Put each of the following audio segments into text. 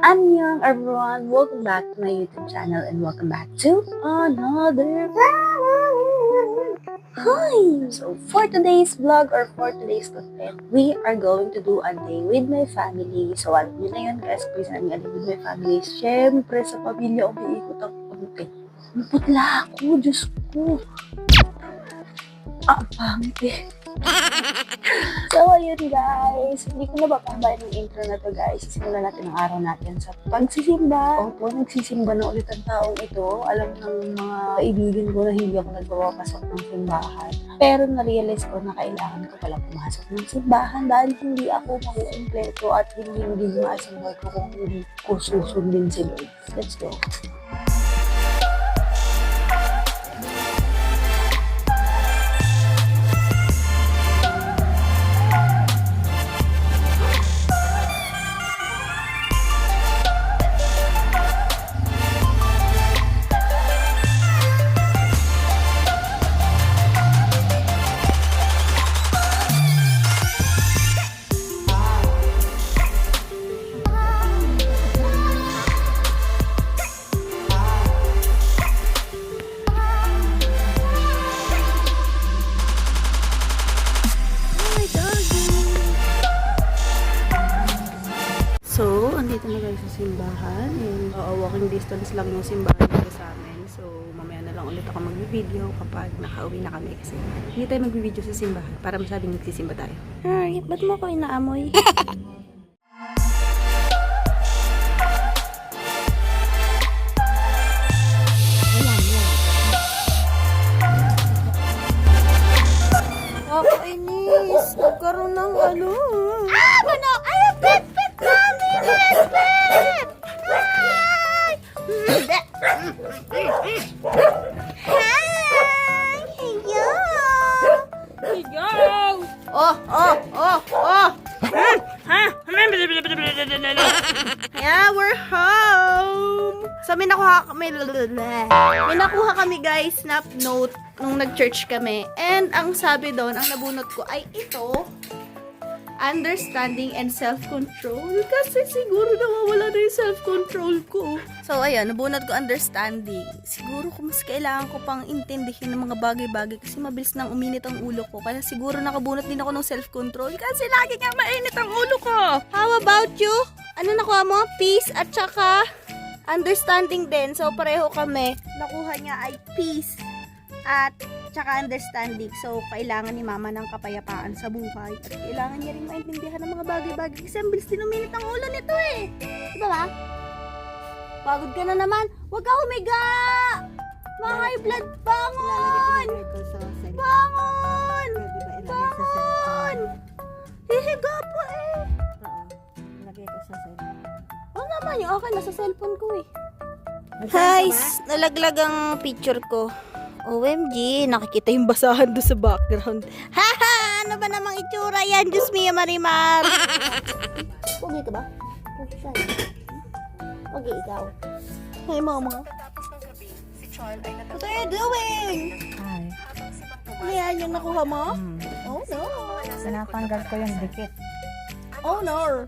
Annyeong everyone! Welcome back to my YouTube channel and welcome back to another vlog! Hi! So for today's vlog or for today's content, we are going to do a day with my family. So alam niyo na yun guys, please namin a day with my family. Siyempre sa pamilya umiikot ang pangit. Putla ako, Diyos ko. Pangit. So, ayun guys. Hindi ko na papambay ng intro na to guys. Simulan natin ang araw natin sa pagsisimba. Opo, nagsisimba na ulit ang taong ito. Alam ng mga kaibigan ko na hindi ako nagpapasok ng simbahan. Pero na-realize ko na kailangan ko pala pumasok ng simbahan dahil hindi ako makukumpleto at hindi maasambay ko kung hindi ko susundin si Lord. Let's go. So, andito na guys sa simbahan. And, walking distance lang yung simbahan dito sa amin. So, mamaya na lang ulit ako mag-video kapag nakauwi na kami. Kasi hindi tayo mag-video sa simbahan para masabing nagsisimba tayo. Ay, ba't mo ako inaamoy? Ako inis. Nagkaroon ng ano. Ano? Ay, pet namin! Pet! Hi! Hi! Hello! Hello! Oh! Yeah, we're home! So, may nakuha kami guys na note nung nag-church kami. And ang sabi doon, ang nabunot ko ay ito. Understanding and self-control. Kasi siguro nawawala na yung self-control ko. So, ayan, nabunod ko understanding. Siguro kung mas kailangan ko pang intindihin ng mga bagay-bagay kasi mabilis nang uminit ang ulo ko. Kaya siguro nakabunot din ako ng self-control kasi lagi nga mainit ang ulo ko. How about you? Ano nakuha mo? Peace at saka understanding din. So, pareho kami. Nakuha niya ay peace at tsaka understanding. So, kailangan ni mama ng kapayapaan sa buhay. At kailangan niya rin maintindihan ng mga bagay-bagay kasi ang bilis din uminit ang ulo nito eh. Diba ba? Pagod ka na naman. Huwag ka humiga! Mga blood, bangon! Bangon! Bangon! Hihiga po eh. Lagay ko sa cellphone. Oo naman, yung akin nasa cellphone ko eh. Guys, nalaglag ang picture ko. OMG, nakikita yung basahan doon sa background. Haha! Ano ba namang itsura yan? Diyos mio, Marimar! Pogi ka ba? Pogi siya. Pogi ikaw. Hey, mama. What are you doing? Hi. Ano yan yung nakuha mo? Oh no. Sinatanggal ko yung dikit. Oh no.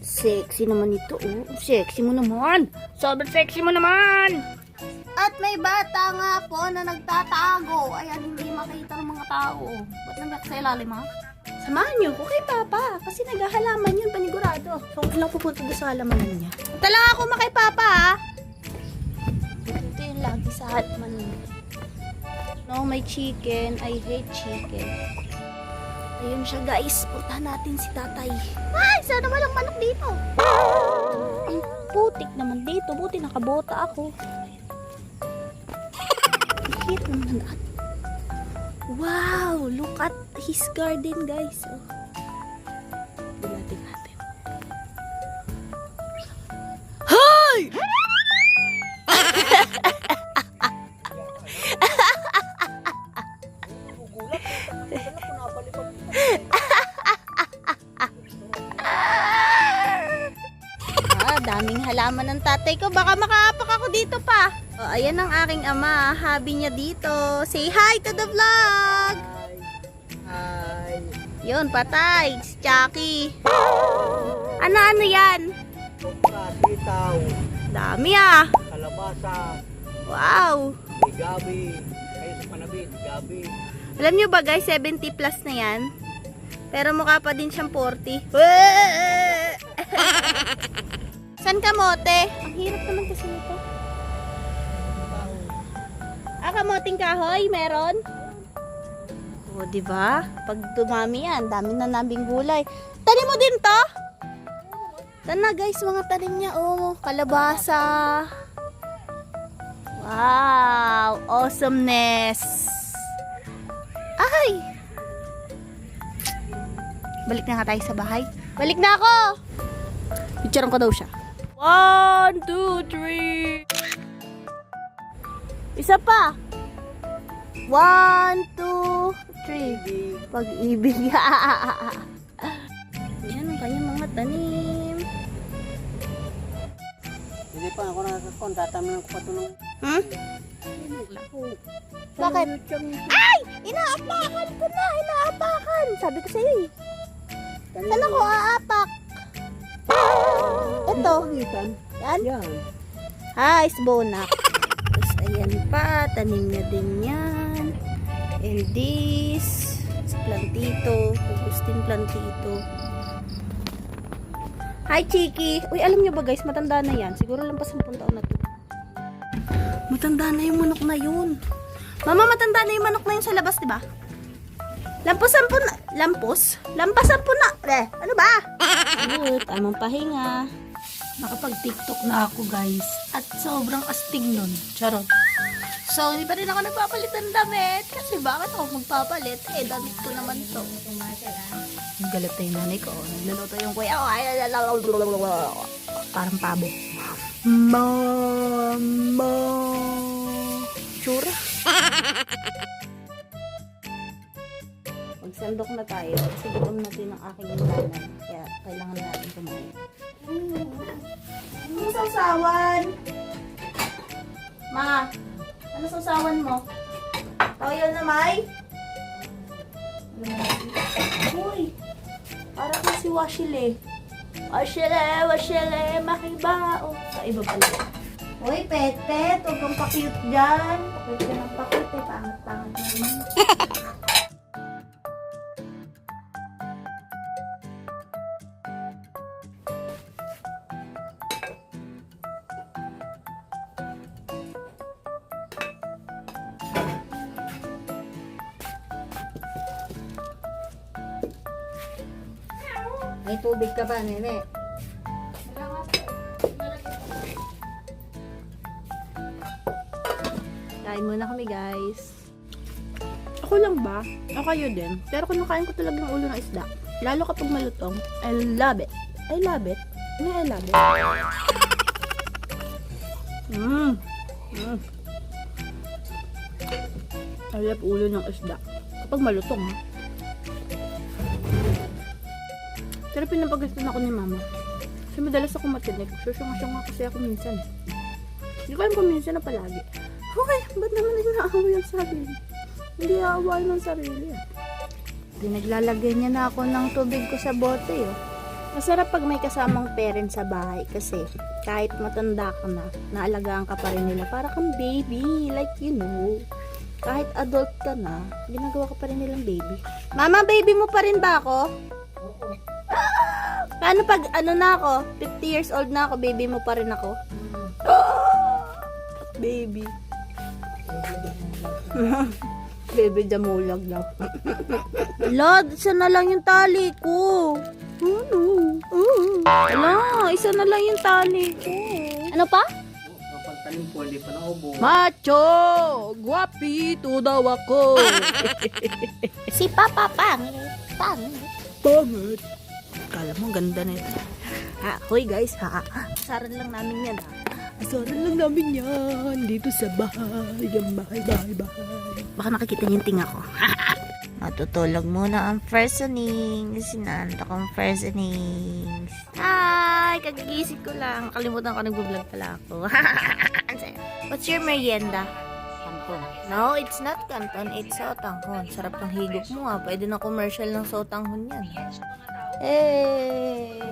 Sexy naman ito. Oh, sexy mo naman. Sobrang sexy mo naman. At may bata nga po na nagtatago. Ayan, hindi makita ng mga tao. Ba't nang sa ilalim ha? Samahan niyo ko kay Papa. Kasi naghahalaman yun, panigurado. So, kung lang pupunta doon sa halamanan niya. Punta lang ako kay Papa ha. Ito yung lagi sa halaman niya. No, may chicken. I hate chicken. Ayun siya guys. Puntahan natin si tatay. Ay, sana walang manok dito. Ay, putik naman dito. Buti nakabota ako. Hit naman ang wow, look at his garden guys. Oh. Dilating natin. Hi! Daming halaman ng tatay ko. Baka makaapak ako dito pa. Oh, ayan ang aking ama. Habi niya dito. Say hi to the vlog! Hi! Yun, patay. Si Chucky. Ano yan? Buka. sitaw, Dami ah. kalabasa, Wow. may gabi. Kayo sa Panabit, gabi. Alam nyo ba guys, 70 plus na yan. Pero mukha pa din siyang 40. San kamote? Ang hirap naman kasi nito. Kamoting kahoy, meron? O, diba? Pag dumami yan, dami na nabing gulay. Tanim mo din to? Tan na guys, mga tanim niya. Oh, kalabasa. Wow, awesomeness. Ay! Balik na nga tayo sa bahay. Balik na ako! Picturean ko daw siya. 1, 2, 3. Isa pa. 1, 2, 3. Pag-ibig. Yan ang kanyang mga tanim. Hindi pa ako nakakakon, tatamihan ko pa ito ng... Hmm? Bakit? Ay! Inaapakan ko na! Inaapakan! Sabi ko sa'yo eh. Saan ako aapak? Ito. Yan? Yan. Ice bonak. Tapos ayan pa. Tanim niya din yan. And this. Plantito. Agustin plantito. Hi, Chiki. Uy, alam niyo ba guys, matanda na yan. Siguro lang pa 10 taon na to. Matanda na yung manok na yun. Mama, matanda na yung manok na yun sa labas, di ba? Lamposan po na. Lampos? Lampasan po na. Ano ba? Tamang pahinga. Nakapag-TikTok na ako guys. At sobrang astig nun. Charot. So, hindi pa rin ako nagpapalit ng damit. Kasi bakit ako magpapalit? Eh, damit ko naman to. Yung galit na yung nanay ko. Nagluluto yung kuya. Parang pabo. Mama. Tsura. Magsandok na tayo. Kasi gutom natin ang aking nanay. Kaya kailangan natin kumain. Ano sausawan? Ma, ano sausawan mo? Toyo na may? Uy, parang na si Washile. Washile, makibao. Sa iba pala. Uy, pet, huwag kang pa-cute dyan. Pwede ka ng pa-cute eh, pangat-pangat naman. May tubig ka ba, nene? Kain muna kami, guys. Ako lang ba? O kayo din? Pero kinakain ko talaga ng ulo ng isda. Lalo kapag malutong. I love it. I love it. Ano I love it? I love ulo ng isda. Kapag malutong, ha? Pero pinapagastan ako ni mama. Kasi madalas ako matinig. Susyong-syong kasi ako minsan. Hindi ko alam kung minsan na palagi. Okay, ba't naman inaaway ang sarili? Hindi aaway ng sarili. Pinaglalagay niya na ako ng tubig ko sa bote. Oh. Masarap pag may kasamang parent sa bahay. Kasi kahit matanda ka na, naalagaan ka pa rin nila. Para kang baby. Like you know. Kahit adult ka na, ginagawa ka pa rin nilang baby. Mama, baby mo pa rin ba ako? Paano pag ano na ako? 50 years old na ako, baby mo pa rin ako? Baby. Baby damulag daw. Lord, isa na lang yung tali ko. Ala, isa na lang yung tali ko. Ano pa? Kapag tanim ko, hindi pa naubo. Macho! Guwapito daw ako. Si Papa Pangit. Pangit. Kala mo ganda na ito. Hoy guys, asaran lang namin yan, ha. Asaran lang namin yan dito sa bahay. Yung bahay. Baka nakikita niyo yung tinga ko. Matutulog muna ang first sinanto kong first innings. Hi! Kagigising ko lang. Kalimutan ko nag-vlog pala ako. What's your merienda? Canton. No, it's not canton. It's sotanghon. Sarap ng higop mo, ha. Pwede na commercial ng sotanghon yan. Eh.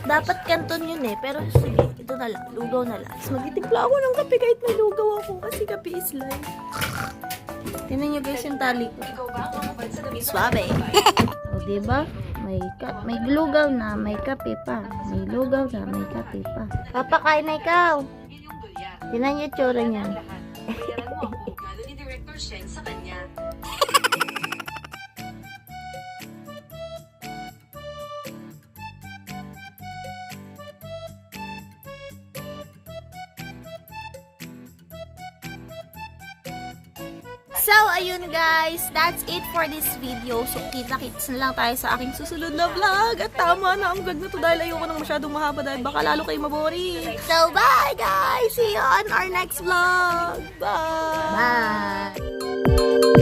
Dapat kanton yun eh. Pero sige, ito na lang. Lugaw na lang. Tapos magtitimpla ako ng kape kahit may lugaw ako. Kasi kape is life. Tingnan nyo guys yung tali ko. Suabe. O diba? May lugaw na, may kape pa. May lugaw na, may kape pa. Papakain na ikaw. Tingnan nyo yung tsura niya. ni Director Shen sa kanya. So, ayun guys, that's it for this video. So, kita-kits na lang tayo sa aking susunod na vlog. At tama na ang vlog na to dahil ayoko nang masyadong mahaba dahil baka lalo kayo mabori. So, bye guys! See you on our next vlog! Bye! Bye!